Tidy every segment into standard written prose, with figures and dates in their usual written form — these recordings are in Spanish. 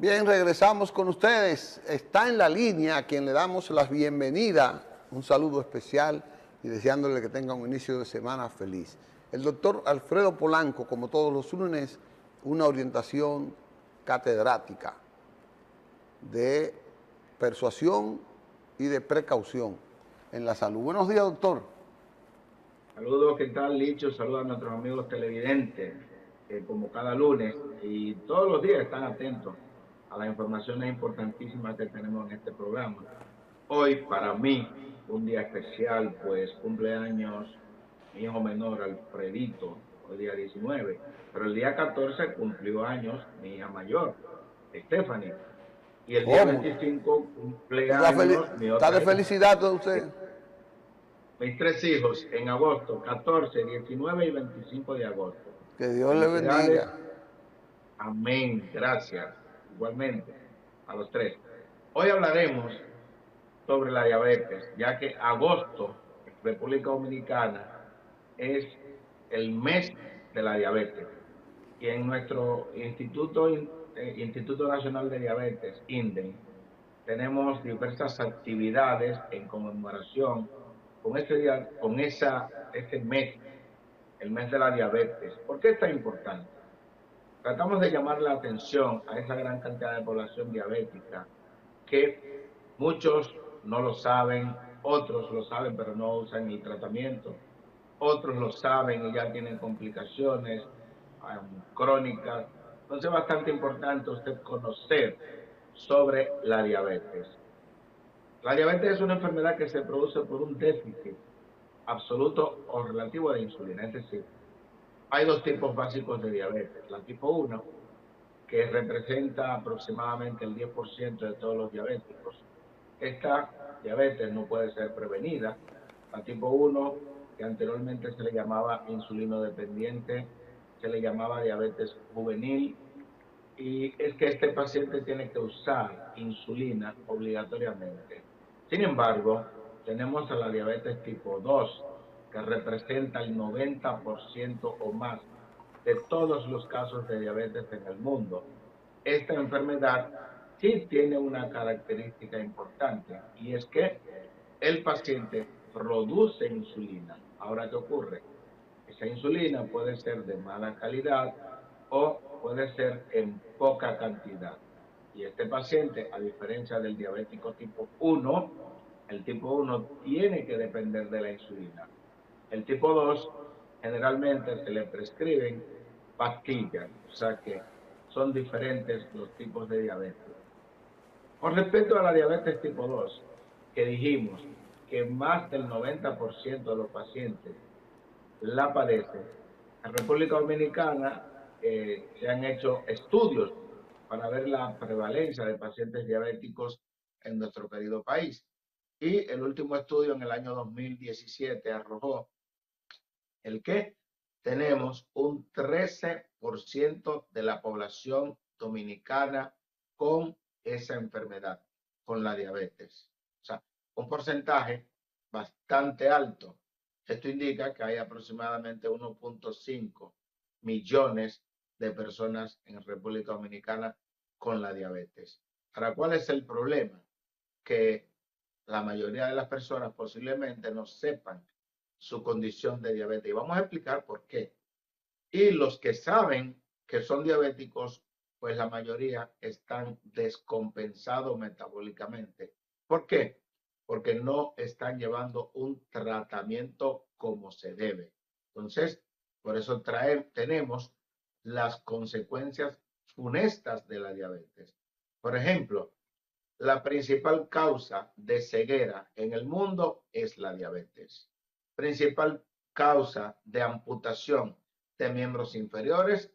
Bien, regresamos con ustedes. Está en la línea a quien le damos la bienvenida, un saludo especial y deseándole que tenga un inicio de semana feliz. El doctor Alfredo Polanco, como todos los lunes, una orientación catedrática de persuasión y de precaución en la salud. Buenos días, doctor. Saludos, ¿qué tal, Licho? Saludos a nuestros amigos televidentes, que como cada lunes y todos los días están atentos a las informaciones importantísimas que tenemos en este programa. Hoy, para mí, un día especial, pues cumpleaños mi hijo menor, Alfredito, hoy día 19, pero el día 14 cumplió años mi hija mayor, Stephanie, y el día ¿Cómo? 25 cumpleaños mi ¿Está de otra hija. felicidad usted? Mis tres hijos en agosto, 14, 19 y 25 de agosto. Que Dios le Felicidades. bendiga. Amén. Gracias. Igualmente a los tres. Hoy hablaremos sobre la diabetes, ya que agosto en República Dominicana es el mes de la diabetes. Y en nuestro Instituto Nacional de Diabetes, INDE, tenemos diversas actividades en conmemoración con este día, este mes, el mes de la diabetes. ¿Por qué es tan importante? Tratamos de llamar la atención a esa gran cantidad de población diabética que muchos no lo saben, otros lo saben pero no usan el tratamiento, otros lo saben y ya tienen complicaciones crónicas. Entonces es bastante importante usted conocer sobre la diabetes. La diabetes es una enfermedad que se produce por un déficit absoluto o relativo de insulina. Es decir, hay dos tipos básicos de diabetes. La tipo 1, que representa aproximadamente el 10% de todos los diabéticos. Esta diabetes no puede ser prevenida. La tipo 1, que anteriormente se le llamaba insulino dependiente, se le llamaba diabetes juvenil, y es que este paciente tiene que usar insulina obligatoriamente. Sin embargo, tenemos a la diabetes tipo 2, que representa el 90% o más de todos los casos de diabetes en el mundo. Esta enfermedad sí tiene una característica importante y es que el paciente produce insulina. Ahora, ¿qué ocurre? Esa insulina puede ser de mala calidad o puede ser en poca cantidad. Y este paciente, a diferencia del diabético tipo 1, el tipo 1 tiene que depender de la insulina. El tipo 2 generalmente se le prescriben pastillas, o sea que son diferentes los tipos de diabetes. Con respecto a la diabetes tipo 2, que dijimos que más del 90% de los pacientes la padecen, en República Dominicana se han hecho estudios para ver la prevalencia de pacientes diabéticos en nuestro querido país. Y el último estudio en el año 2017 arrojó el que tenemos un 13% de la población dominicana con esa enfermedad, con la diabetes. O sea, un porcentaje bastante alto. Esto indica que hay aproximadamente 1.5 millones de personas en República Dominicana con la diabetes. Ahora, ¿cuál es el problema? Que la mayoría de las personas posiblemente no sepan su condición de diabetes. Y vamos a explicar por qué. Y los que saben que son diabéticos, pues la mayoría están descompensados metabólicamente. ¿Por qué? Porque no están llevando un tratamiento como se debe. Entonces, por eso tenemos las consecuencias funestas de la diabetes. Por ejemplo, la principal causa de ceguera en el mundo es la diabetes. Principal causa de amputación de miembros inferiores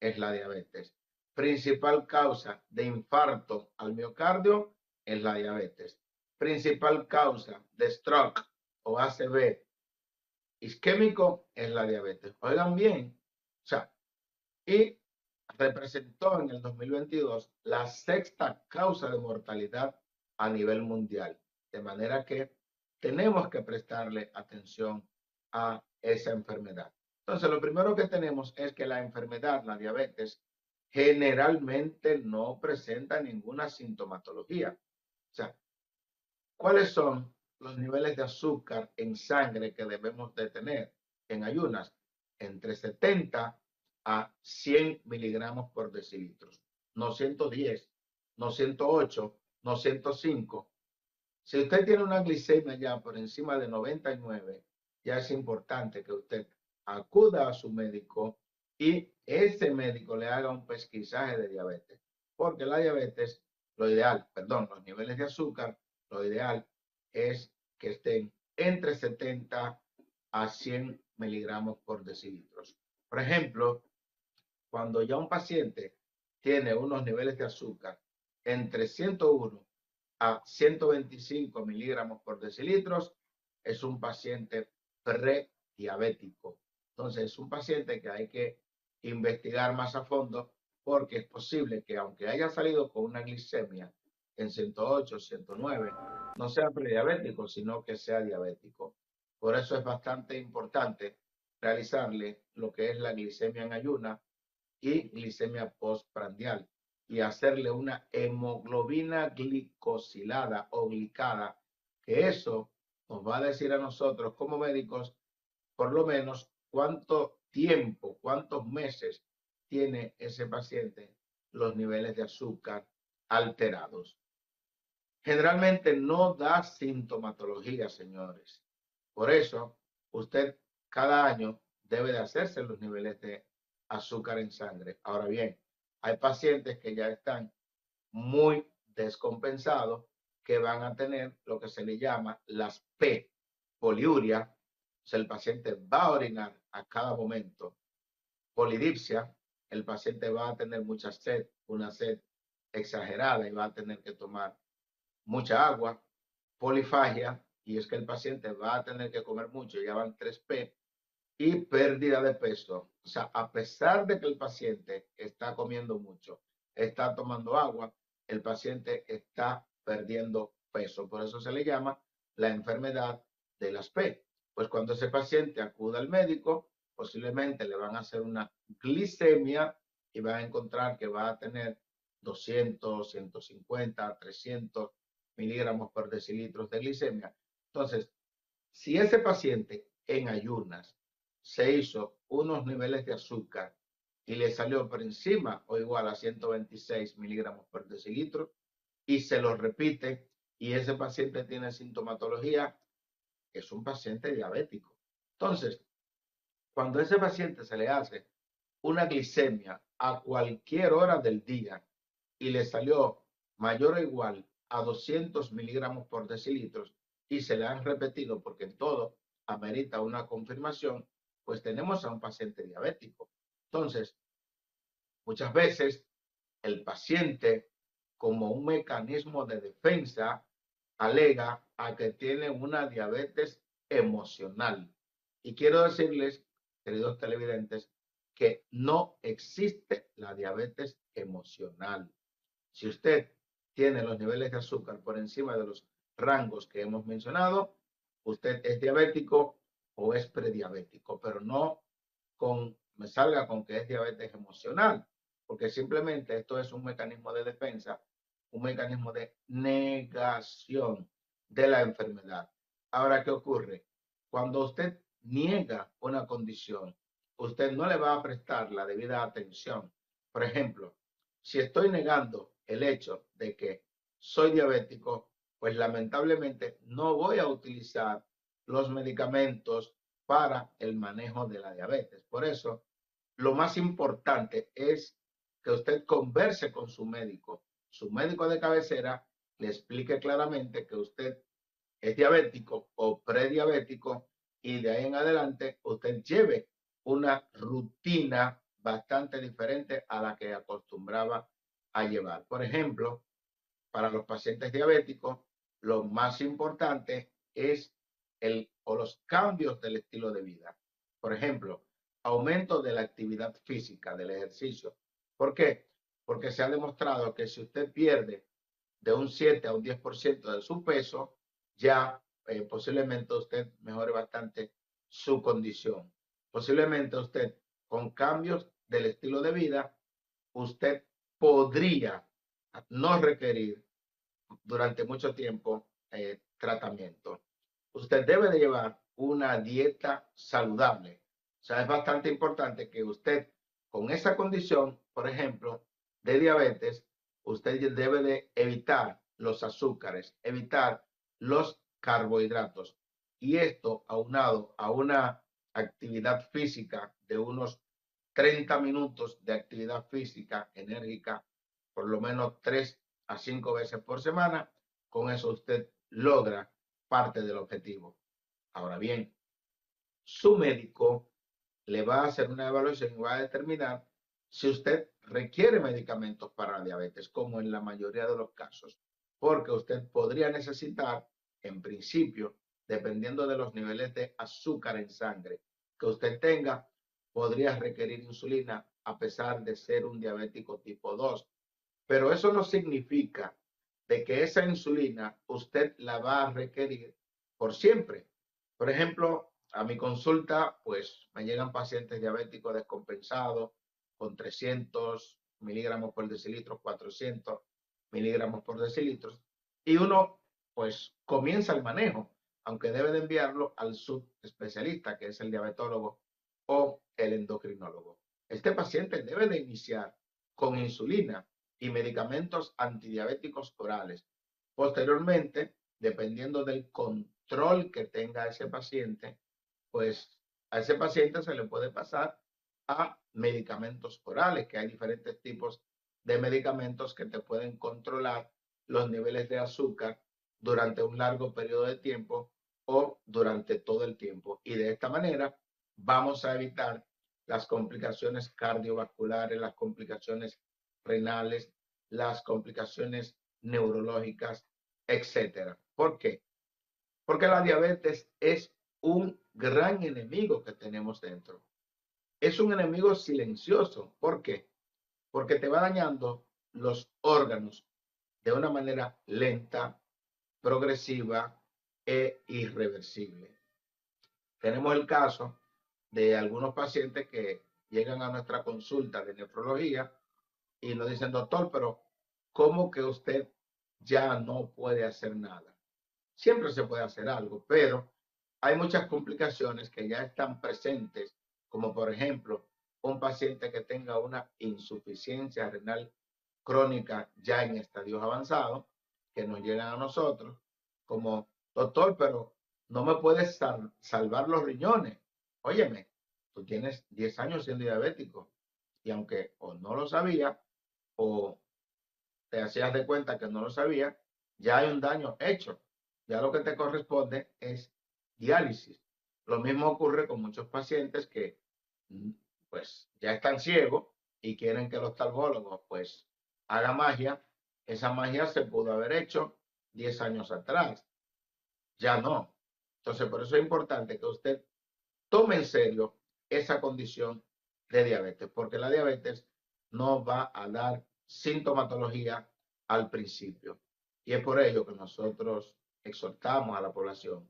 es la diabetes. Principal causa de infarto al miocardio es la diabetes. Principal causa de stroke o ACV isquémico es la diabetes. Oigan bien, o sea, y representó en el 2022 la sexta causa de mortalidad a nivel mundial. De manera que tenemos que prestarle atención a esa enfermedad. Entonces, lo primero que tenemos es que la enfermedad, la diabetes, generalmente no presenta ninguna sintomatología. O sea, ¿cuáles son los niveles de azúcar en sangre que debemos de tener en ayunas? Entre 70 a 100 miligramos por decilitro. No 110, no 108, no 105. Si usted tiene una glicemia ya por encima de 99, ya es importante que usted acuda a su médico y ese médico le haga un pesquisaje de diabetes. Porque la diabetes, lo ideal, perdón, los niveles de azúcar, lo ideal es que estén entre 70 a 100 miligramos por decilitros. Por ejemplo, cuando ya un paciente tiene unos niveles de azúcar entre 101 a 125 miligramos por decilitros, es un paciente prediabético. Entonces, es un paciente que hay que investigar más a fondo porque es posible que aunque haya salido con una glicemia en 108, 109, no sea prediabético, sino que sea diabético. Por eso es bastante importante realizarle lo que es la glicemia en ayuna y glicemia postprandial y hacerle una hemoglobina glicosilada o glicada, que eso nos va a decir a nosotros como médicos por lo menos cuánto tiempo, cuántos meses tiene ese paciente los niveles de azúcar alterados. Generalmente no da sintomatología, señores. Por eso, usted cada año debe de hacerse los niveles de azúcar en sangre. Ahora bien, hay pacientes que ya están muy descompensados que van a tener lo que se le llama las P, poliuria. O sea, el paciente va a orinar a cada momento. Polidipsia, el paciente va a tener mucha sed, una sed exagerada y va a tener que tomar mucha agua. Polifagia, y es que el paciente va a tener que comer mucho, ya van 3P, y pérdida de peso. O sea, a pesar de que el paciente está comiendo mucho, está tomando agua, el paciente está perdiendo peso. Por eso se le llama la enfermedad de las P. Pues cuando ese paciente acuda al médico, posiblemente le van a hacer una glicemia y va a encontrar que va a tener 200, 150, 300 miligramos por decilitros de glicemia. Entonces, si ese paciente en ayunas se hizo unos niveles de azúcar y le salió por encima o igual a 126 miligramos por decilitro y se lo repite y ese paciente tiene sintomatología, es un paciente diabético. Entonces, cuando a ese paciente se le hace una glicemia a cualquier hora del día y le salió mayor o igual a 200 miligramos por decilitros y se le han repetido porque en todo amerita una confirmación, pues tenemos a un paciente diabético. Entonces, muchas veces el paciente, como un mecanismo de defensa, alega a que tiene una diabetes emocional. Y quiero decirles, queridos televidentes, que no existe la diabetes emocional. Si usted tiene los niveles de azúcar por encima de los rangos que hemos mencionado, usted es diabético o es prediabético, pero no me salga con que es diabetes emocional, porque simplemente esto es un mecanismo de defensa, un mecanismo de negación de la enfermedad. Ahora, ¿qué ocurre? Cuando usted niega una condición, usted no le va a prestar la debida atención. Por ejemplo, si estoy negando el hecho de que soy diabético, pues lamentablemente no voy a utilizar los medicamentos para el manejo de la diabetes. Por eso, lo más importante es que usted converse con su médico de cabecera, le explique claramente que usted es diabético o prediabético y de ahí en adelante usted lleve una rutina bastante diferente a la que acostumbraba a llevar. Por ejemplo, para los pacientes diabéticos, lo más importante es los cambios del estilo de vida. Por ejemplo, aumento de la actividad física, del ejercicio. ¿Por qué? Porque se ha demostrado que si usted pierde de un 7 a un 10% de su peso, ya posiblemente usted mejore bastante su condición. Posiblemente usted con cambios del estilo de vida usted podría no requerir durante mucho tiempo tratamiento. Usted debe de llevar una dieta saludable. O sea, es bastante importante que usted con esa condición, por ejemplo, de diabetes, usted debe de evitar los azúcares, evitar los carbohidratos. Y esto aunado a una actividad física de unos 30 minutos de actividad física enérgica, por lo menos 3 a 5 veces por semana, con eso usted logra parte del objetivo. Ahora bien, su médico le va a hacer una evaluación y va a determinar si usted requiere medicamentos para la diabetes, como en la mayoría de los casos, porque usted podría necesitar, en principio, dependiendo de los niveles de azúcar en sangre que usted tenga, podría requerir insulina a pesar de ser un diabético tipo 2. Pero eso no significa de que esa insulina usted la va a requerir por siempre. Por ejemplo, a mi consulta, pues me llegan pacientes diabéticos descompensados con 300 miligramos por decilitro, 400 miligramos por decilitro, y uno pues comienza el manejo, aunque debe de enviarlo al subespecialista, que es el diabetólogo o el endocrinólogo. Este paciente debe de iniciar con insulina y medicamentos antidiabéticos orales. Posteriormente, dependiendo del control que tenga ese paciente, pues a ese paciente se le puede pasar a medicamentos orales, que hay diferentes tipos de medicamentos que te pueden controlar los niveles de azúcar durante un largo periodo de tiempo o durante todo el tiempo. Y de esta manera vamos a evitar las complicaciones cardiovasculares, las complicaciones renales, las complicaciones neurológicas, etcétera. ¿Por qué? Porque la diabetes es un gran enemigo que tenemos dentro. Es un enemigo silencioso. ¿Por qué? Porque te va dañando los órganos de una manera lenta, progresiva e irreversible. Tenemos el caso de algunos pacientes que llegan a nuestra consulta de nefrología y nos dicen, doctor, pero ¿cómo que usted ya no puede hacer nada? Siempre se puede hacer algo, pero hay muchas complicaciones que ya están presentes, como por ejemplo, un paciente que tenga una insuficiencia renal crónica ya en estadios avanzados, que nos llegan a nosotros, como, doctor, pero no me puedes salvar los riñones. Óyeme, tú tienes 10 años siendo diabético y aunque o no lo sabía o te hacías de cuenta que no lo sabía, ya hay un daño hecho. Ya lo que te corresponde es diálisis. Lo mismo ocurre con muchos pacientes que pues ya están ciegos y quieren que el oftalmólogo pues haga magia. Esa magia se pudo haber hecho 10 años atrás. Ya no. Entonces, por eso es importante que usted tome en serio esa condición de diabetes, porque la diabetes no va a dar sintomatología al principio. Y es por ello que nosotros exhortamos a la población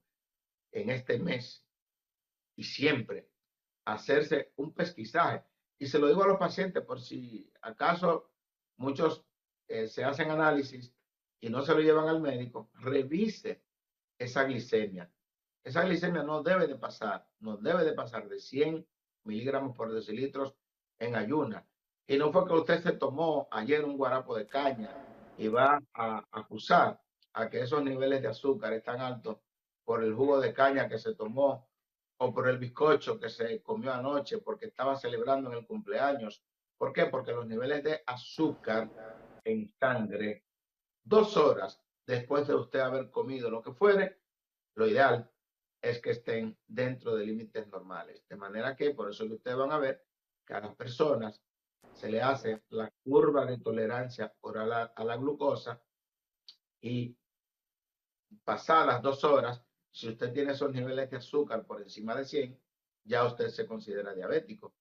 en este mes y siempre a hacerse un pesquisaje. Y se lo digo a los pacientes por si acaso muchos se hacen análisis y no se lo llevan al médico, revise esa glicemia. Esa glicemia no debe de pasar de 100 miligramos por decilitros en ayuna. Y no fue que usted se tomó ayer un guarapo de caña y va a acusar a que esos niveles de azúcar están altos por el jugo de caña que se tomó o por el bizcocho que se comió anoche porque estaba celebrando en el cumpleaños. ¿Por qué? Porque los niveles de azúcar en sangre 2 horas después de usted haber comido lo que fuere, lo ideal es que estén dentro de límites normales. De manera que, por eso que ustedes van a ver que a las personas se le hace la curva de tolerancia oral a la glucosa y pasadas 2 horas, si usted tiene esos niveles de azúcar por encima de 100, ya usted se considera diabético.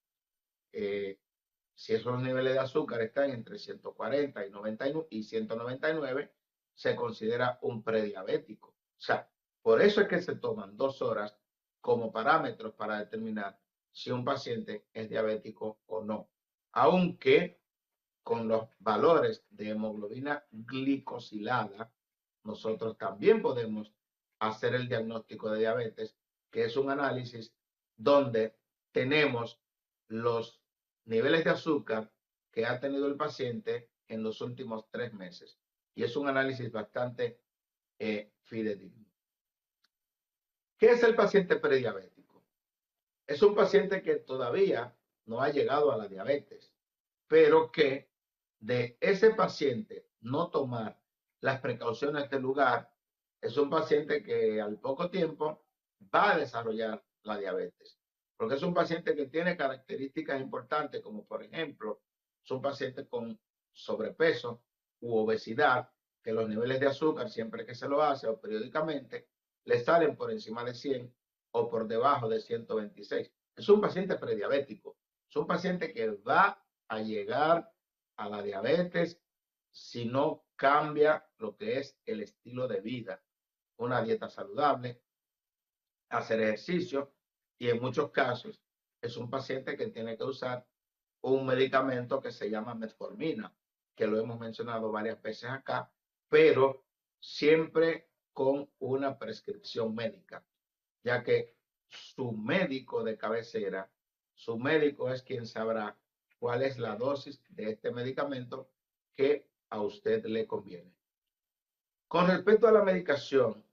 Si esos niveles de azúcar están entre 140 y 199, se considera un prediabético. O sea, por eso es que se toman 2 horas como parámetros para determinar si un paciente es diabético o no. Aunque con los valores de hemoglobina glicosilada, nosotros también podemos hacer el diagnóstico de diabetes, que es un análisis donde tenemos los niveles de azúcar que ha tenido el paciente en los últimos 3 meses. Y es un análisis bastante fidedigno. ¿Qué es el paciente prediabético? Es un paciente que todavía no ha llegado a la diabetes, pero que de ese paciente no tomar las precauciones del lugar, es un paciente que al poco tiempo va a desarrollar la diabetes, porque es un paciente que tiene características importantes, como por ejemplo, es un paciente con sobrepeso u obesidad, que los niveles de azúcar, siempre que se lo hace o periódicamente, le salen por encima de 100 o por debajo de 126. Es un paciente prediabético, es un paciente que va a llegar a la diabetes si no cambia lo que es el estilo de vida, una dieta saludable, hacer ejercicio, y en muchos casos es un paciente que tiene que usar un medicamento que se llama metformina, que lo hemos mencionado varias veces acá, pero siempre con una prescripción médica, ya que su médico de cabecera, su médico es quien sabrá cuál es la dosis de este medicamento que a usted le conviene. Con respecto a la medicación,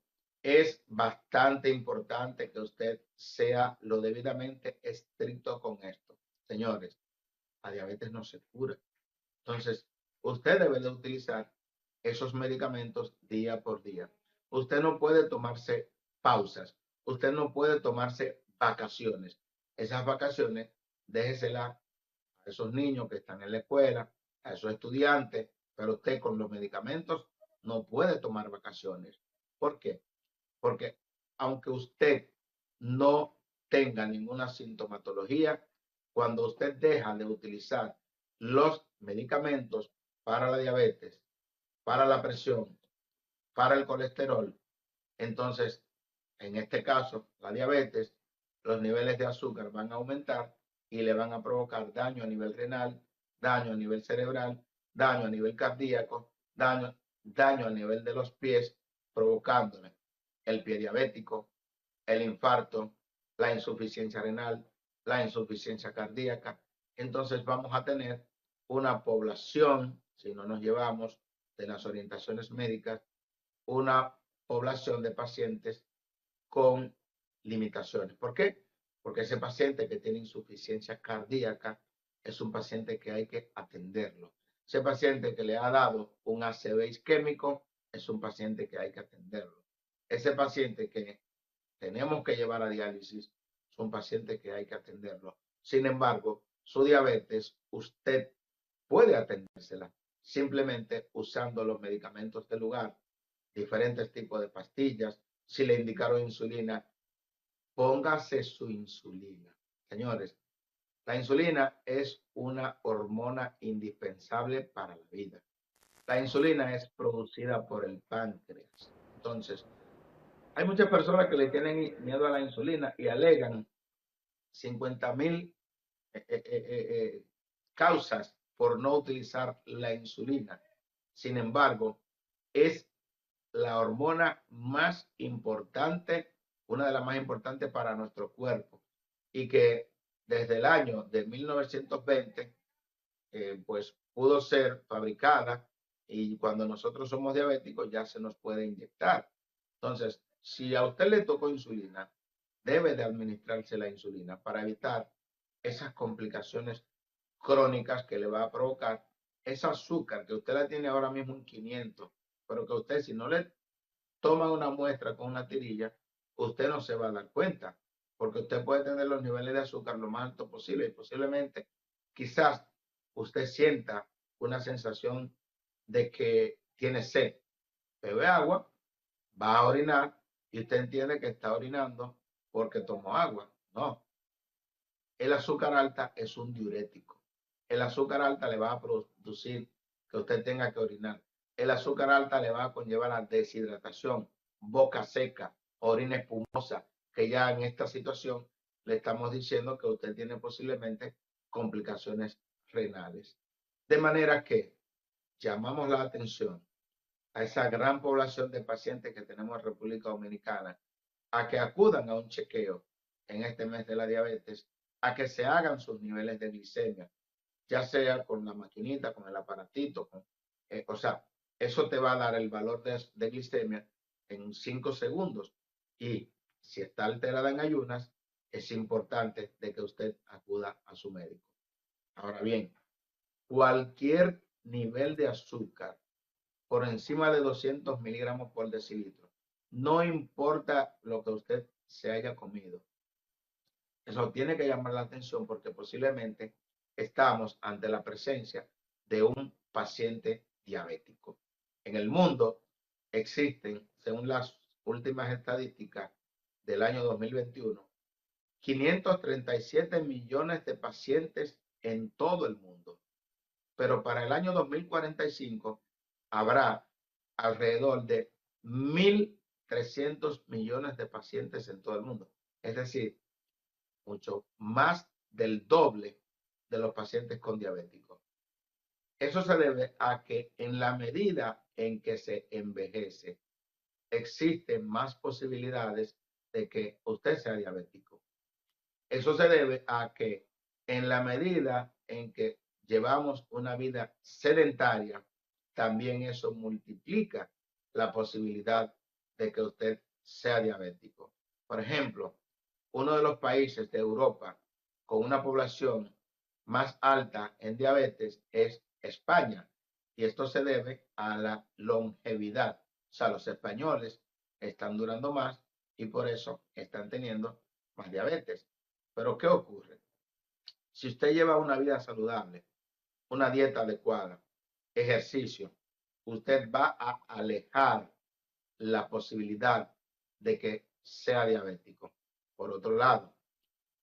es bastante importante que usted sea lo debidamente estricto con esto. Señores, la diabetes no se cura. Entonces, usted debe de utilizar esos medicamentos día por día. Usted no puede tomarse pausas. Usted no puede tomarse vacaciones. Esas vacaciones, déjeselas a esos niños que están en la escuela, a esos estudiantes, pero usted con los medicamentos no puede tomar vacaciones. ¿Por qué? Porque aunque usted no tenga ninguna sintomatología, cuando usted deja de utilizar los medicamentos para la diabetes, para la presión, para el colesterol, entonces, en este caso, la diabetes, los niveles de azúcar van a aumentar y le van a provocar daño a nivel renal, daño a nivel cerebral, daño a nivel cardíaco, daño a nivel de los pies, provocándole el pie diabético, el infarto, la insuficiencia renal, la insuficiencia cardíaca. Entonces vamos a tener una población, si no nos llevamos de las orientaciones médicas, una población de pacientes con limitaciones. ¿Por qué? Porque ese paciente que tiene insuficiencia cardíaca es un paciente que hay que atenderlo. Ese paciente que le ha dado un ACV isquémico es un paciente que hay que atenderlo. Ese paciente que tenemos que llevar a diálisis es un paciente que hay que atenderlo. Sin embargo, su diabetes usted puede atendérsela simplemente usando los medicamentos del lugar, diferentes tipos de pastillas. Si le indicaron insulina, póngase su insulina. Señores, la insulina es una hormona indispensable para la vida. La insulina es producida por el páncreas. Entonces, hay muchas personas que le tienen miedo a la insulina y alegan 50,000 causas por no utilizar la insulina. Sin embargo, es la hormona más importante, una de las más importantes para nuestro cuerpo, y que desde el año de 1920 pues pudo ser fabricada, y cuando nosotros somos diabéticos ya se nos puede inyectar. Entonces, si a usted le tocó insulina, debe de administrarse la insulina para evitar esas complicaciones crónicas que le va a provocar ese azúcar que usted la tiene ahora mismo en 500, pero que usted, si no le toma una muestra con una tirilla, usted no se va a dar cuenta, porque usted puede tener los niveles de azúcar lo más alto posible y posiblemente quizás usted sienta una sensación de que tiene sed, bebe agua, va a orinar y usted entiende que está orinando porque tomó agua. No, el azúcar alta es un diurético. El azúcar alta le va a producir que usted tenga que orinar. El azúcar alta le va a conllevar a deshidratación, boca seca, orina espumosa, que ya en esta situación le estamos diciendo que usted tiene posiblemente complicaciones renales. De manera que llamamos la atención a esa gran población de pacientes que tenemos en República Dominicana a que acudan a un chequeo en este mes de la diabetes, a que se hagan sus niveles de glicemia, ya sea con la maquinita, con el aparatito, o sea, eso te va a dar el valor de glicemia en 5 segundos. Y si está alterada en ayunas, es importante de que usted acuda a su médico. Ahora bien, cualquier nivel de azúcar por encima de 200 miligramos por decilitro, no importa lo que usted se haya comido, eso tiene que llamar la atención porque posiblemente estamos ante la presencia de un paciente diabético. En el mundo existen, según las últimas estadísticas del año 2021, 537 millones de pacientes en todo el mundo. Pero para el año 2045 habrá alrededor de 1.300 millones de pacientes en todo el mundo. Es decir, mucho más del doble de los pacientes con diabéticos. Eso se debe a que en la medida en que se envejece, existen más posibilidades de que usted sea diabético. Eso se debe a que en la medida en que llevamos una vida sedentaria, también eso multiplica la posibilidad de que usted sea diabético. Por ejemplo, uno de los países de Europa con una población más alta en diabetes es España. Y esto se debe a la longevidad. O sea, los españoles están durando más y por eso están teniendo más diabetes. Pero ¿qué ocurre? Si usted lleva una vida saludable, una dieta adecuada, ejercicio, usted va a alejar la posibilidad de que sea diabético. Por otro lado,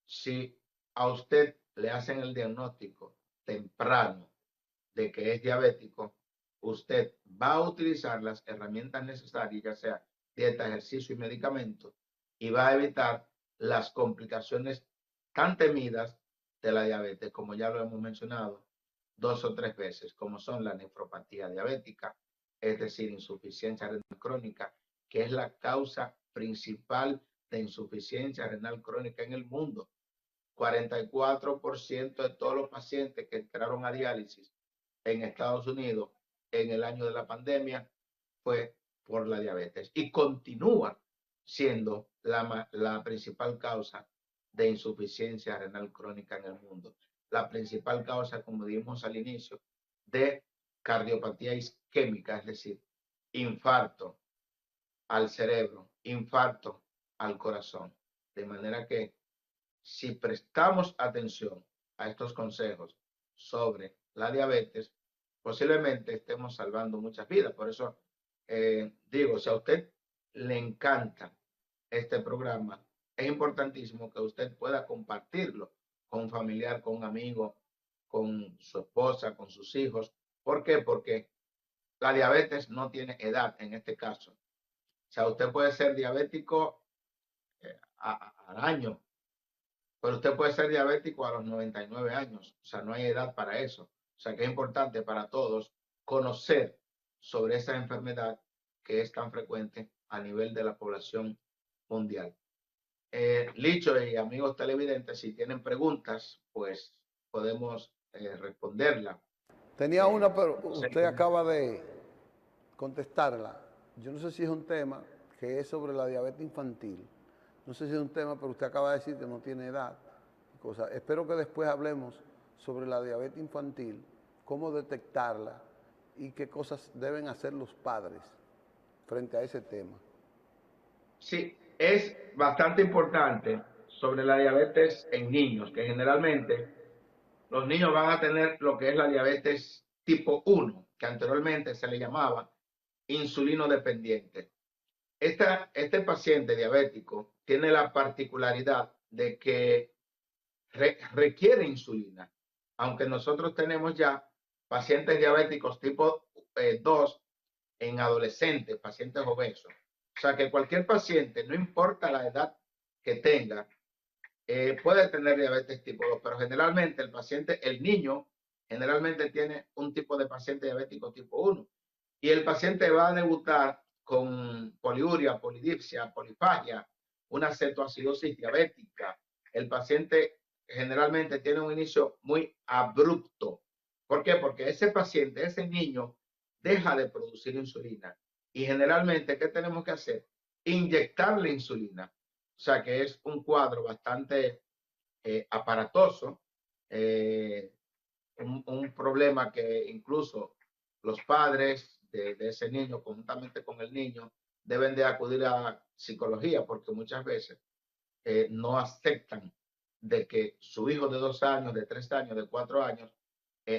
si a usted le hacen el diagnóstico temprano de que es diabético, usted va a utilizar las herramientas necesarias, ya sea dieta, ejercicio y medicamentos, y va a evitar las complicaciones tan temidas de la diabetes, como ya lo hemos mencionado 2 o 3 veces, como son la nefropatía diabética, es decir, insuficiencia renal crónica, que es la causa principal de insuficiencia renal crónica en el mundo. 44% de todos los pacientes que entraron a diálisis en Estados Unidos en el año de la pandemia fue por la diabetes y continúa siendo la principal causa de insuficiencia renal crónica en el mundo. La principal causa, como dijimos al inicio, de cardiopatía isquémica, es decir, infarto al cerebro, infarto al corazón. De manera que si prestamos atención a estos consejos sobre la diabetes, posiblemente estemos salvando muchas vidas. Por eso digo, si a usted le encanta este programa, es importantísimo que usted pueda compartirlo con un familiar, con un amigo, con su esposa, con sus hijos. ¿Por qué? Porque la diabetes no tiene edad en este caso. O sea, usted puede ser diabético al año, pero usted puede ser diabético a los 99 años. O sea, no hay edad para eso. O sea, que es importante para todos conocer sobre esa enfermedad que es tan frecuente a nivel de la población mundial. Licho y amigos televidentes, si tienen preguntas, pues podemos responderla. Tenía una, pero Sé usted acaba de contestarla. Yo no sé si es un tema que es sobre la diabetes infantil. No sé si es un tema, pero usted acaba de decir que no tiene edad. Espero que después hablemos sobre la diabetes infantil, cómo detectarla y qué cosas deben hacer los padres frente a ese tema. Sí, es bastante importante sobre la diabetes en niños, que generalmente los niños van a tener lo que es la diabetes tipo 1, que anteriormente se le llamaba insulino dependiente. Este paciente diabético tiene la particularidad de que requiere insulina, aunque nosotros tenemos ya pacientes diabéticos tipo 2 en adolescentes, pacientes obesos. O sea que cualquier paciente, no importa la edad que tenga, puede tener diabetes tipo 2, pero generalmente el paciente, el niño generalmente tiene un tipo de paciente diabético tipo 1. Y el paciente va a debutar con poliuria, polidipsia, polifagia, una cetoacidosis diabética. El paciente generalmente tiene un inicio muy abrupto. ¿Por qué? Porque ese paciente, ese niño, deja de producir insulina. Y generalmente, ¿qué tenemos que hacer? Inyectarle insulina. O sea que es un cuadro bastante aparatoso, un problema que incluso los padres de ese niño, conjuntamente con el niño, deben de acudir a psicología porque muchas veces no aceptan de que su hijo de 2 años, de 3 años, de 4 años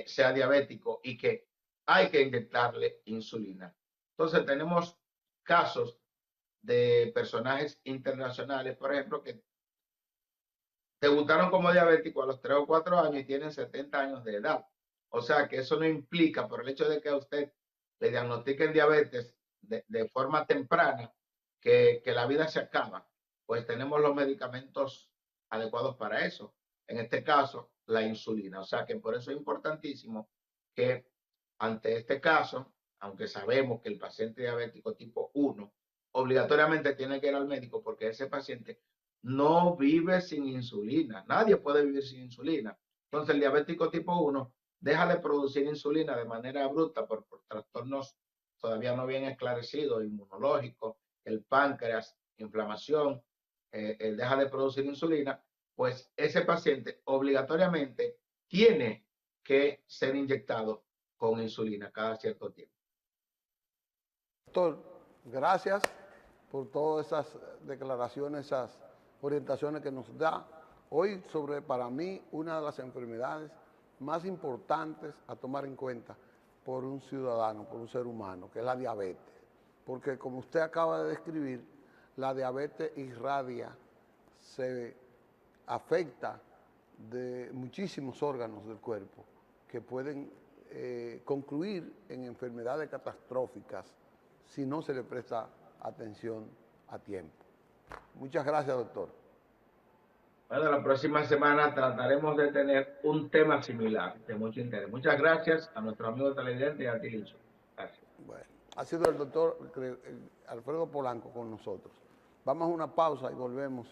sea diabético y que hay que inyectarle insulina. Entonces tenemos casos de personajes internacionales, por ejemplo, que debutaron como diabéticos a los 3 o 4 años y tienen 70 años de edad. O sea que eso no implica, por el hecho de que a usted le diagnostiquen diabetes de forma temprana, que la vida se acaba. Pues tenemos los medicamentos adecuados para eso. En este caso, la insulina. O sea que por eso es importantísimo que ante este caso, aunque sabemos que el paciente diabético tipo 1 obligatoriamente tiene que ir al médico porque ese paciente no vive sin insulina. Nadie puede vivir sin insulina. Entonces, el diabético tipo 1 deja de producir insulina de manera abrupta por trastornos todavía no bien esclarecidos, inmunológicos, el páncreas, inflamación, deja de producir insulina, pues ese paciente obligatoriamente tiene que ser inyectado con insulina cada cierto tiempo. Doctor, gracias por todas esas declaraciones, esas orientaciones que nos da hoy sobre, para mí, una de las enfermedades más importantes a tomar en cuenta por un ciudadano, por un ser humano, que es la diabetes. Porque como usted acaba de describir, la diabetes irradia, se afecta de muchísimos órganos del cuerpo que pueden concluir en enfermedades catastróficas si no se le presta atención a tiempo. Muchas gracias, doctor. Bueno, la próxima semana trataremos de tener un tema similar de mucho interés. Muchas gracias a nuestro amigo televidente y a ti, Licho. Gracias. Bueno, ha sido el doctor Alfredo Polanco con nosotros. Vamos a una pausa y volvemos